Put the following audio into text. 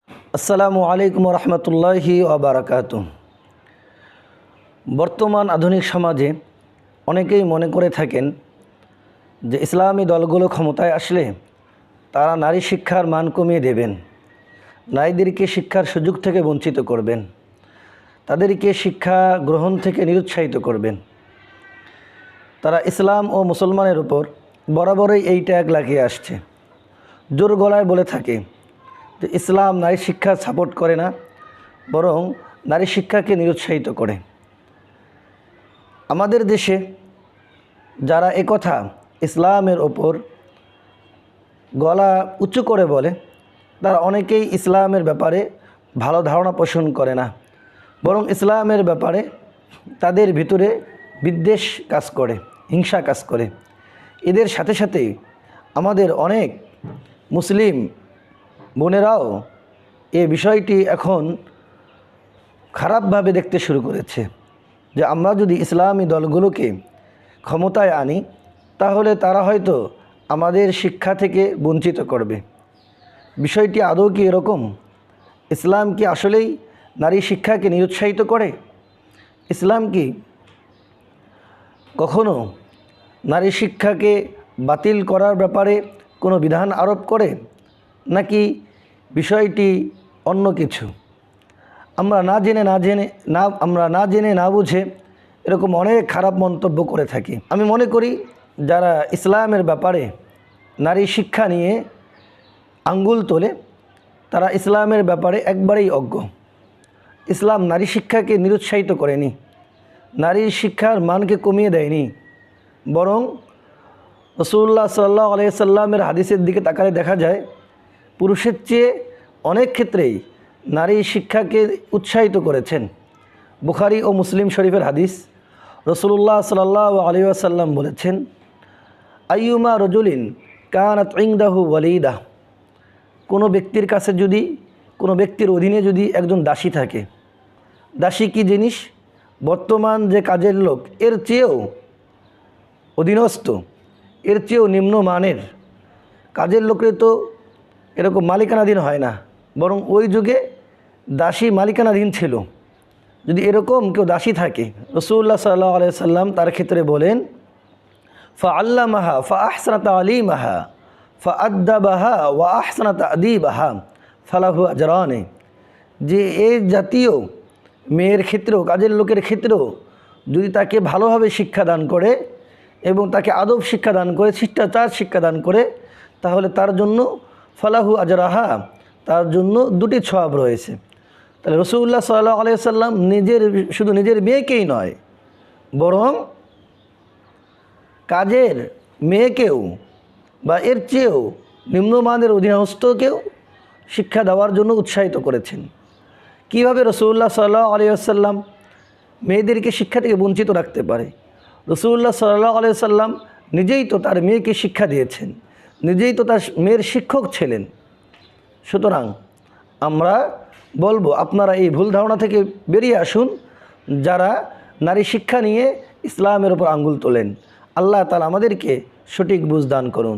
আসসালামু আলাইকুম রহমতুল্লাহি ওয়া বর্তমান আধুনিক সমাজে অনেকেই মনে করে থাকেন যে ইসলামী দলগুলো ক্ষমতায় আসলে তারা নারী শিক্ষার মান কমিয়ে দেবেন, নারীদেরকে শিক্ষার সুযোগ থেকে বঞ্চিত করবেন, তাদেরকে শিক্ষা গ্রহণ থেকে নিরুৎসাহিত করবেন। তারা ইসলাম ও মুসলমানের উপর বরাবরই এই ট্যাগ লাগিয়ে আসছে, জোর গলায় বলে থাকে যে ইসলাম নারী শিক্ষা সাপোর্ট করে না, বরং নারী শিক্ষাকে নিরুৎসাহিত করে। আমাদের দেশে যারা একথা ইসলামের ওপর গলা উঁচু করে বলে, তারা অনেকেই ইসলামের ব্যাপারে ভালো ধারণা পোষণ করে না, বরং ইসলামের ব্যাপারে তাদের ভিতরে বিদ্বেষ কাজ করে, হিংসা কাজ করে। এদের সাথে সাথে আমাদের অনেক মুসলিম বোনেরাও এই বিষয়টি এখন খারাপভাবে দেখতে শুরু করেছে যে আমরা যদি ইসলামী দলগুলোকে ক্ষমতায় আনি তাহলে তারা হয়তো আমাদের শিক্ষা থেকে বঞ্চিত করবে। বিষয়টি আদৌ কি এরকম? ইসলাম কি আসলেই নারী শিক্ষাকে নিরুৎসাহিত করে? ইসলাম কি কখনো নারী শিক্ষাকে বাতিল করার ব্যাপারে কোনো বিধান আরোপ করে, নাকি বিষয়টি অন্য কিছু? আমরা না জেনে না বুঝে এরকম অনেক খারাপ মন্তব্য করে থাকি। আমি মনে করি যারা ইসলামের ব্যাপারে নারী শিক্ষা নিয়ে আঙ্গুল তোলে তারা ইসলামের ব্যাপারে একবারেই অজ্ঞ। ইসলাম নারী শিক্ষাকে নিরুৎসাহিত করেনি, নারী শিক্ষার মানকে কমিয়ে দেয়নি, বরং রাসূলুল্লাহ সাল্লাল্লাহু আলাইহি সাল্লামের হাদিসের দিকে তাকালে দেখা যায় পুরুষের চেয়ে অনেক ক্ষেত্রেই নারী শিক্ষাকে উৎসাহিত করেছেন। বুখারী ও মুসলিম শরীফের হাদিস, রাসূলুল্লাহ সাল্লাল্লাহু আলাইহি ওয়াসাল্লাম বলেছেন, আইয়ুমা রজুলিন কানাত ইনদাহু ওয়ালিদা, কোনো ব্যক্তির কাছে যদি, কোনো ব্যক্তির অধীনে যদি একজন দাসী থাকে, দাসী কি জিনিস? বর্তমান যে কাজের লোক এর চেয়েও অধীনস্থ, এর চেয়েও নিম্নমানের কাজের লোকের তো এরকম মালিকানাধীন হয় না, বরং ওই যুগে দাসী মালিকানাধীন ছিল। যদি এরকম কেউ দাসী থাকে, রাসূলুল্লাহ সাল্লাল্লাহু আলাইহি সাল্লাম তার ক্ষেত্রে বলেন, ফাআল্লামাহা ফাআহসানা তালিমাহা ফাআদ্দাবাহা ওয়া আহসানা তা'দীবাহা ফালাহু আজরানে, যে এই জাতীয় মেয়ের ক্ষেত্রেও, কাজের লোকের ক্ষেত্রেও যদি তাকে ভালোভাবে শিক্ষাদান করে এবং তাকে আদব শিক্ষাদান করে, শিষ্টাচার শিক্ষাদান করে, তাহলে তার জন্য ফালাহু আজরাহা, তার জন্য দুটি সওয়াব রয়েছে। তাহলে রাসূলুল্লাহ সাল্লাল্লাহু আলাইহি সাল্লাম শুধু নিজের মেয়েকেই নয়, বরং কাজের মেয়েকেও বা এর চেয়েও নিম্নমানের অধীনস্থকেও শিক্ষা দেওয়ার জন্য উৎসাহিত করেছেন। কীভাবে রাসূলুল্লাহ সাল্লাল্লাহু আলাইহি সাল্লাম মেয়েদেরকে শিক্ষা থেকে বঞ্চিত রাখতে পারে? রাসূলুল্লাহ সাল্লাল্লাহু আলাইহি সাল্লাম নিজেই তো তার মেয়েকে শিক্ষা দিয়েছেন, নিজেই তো তার মেয়ের শিক্ষক ছিলেন। সুতরাং আমরা বলবো, আপনারা এই ভুল ধারণা থেকে বেরিয়ে আসুন যারা নারী শিক্ষা নিয়ে ইসলামের উপর আঙ্গুল তোলেন। আল্লাহ তাআলা আমাদেরকে সঠিক বুঝ দান করুন।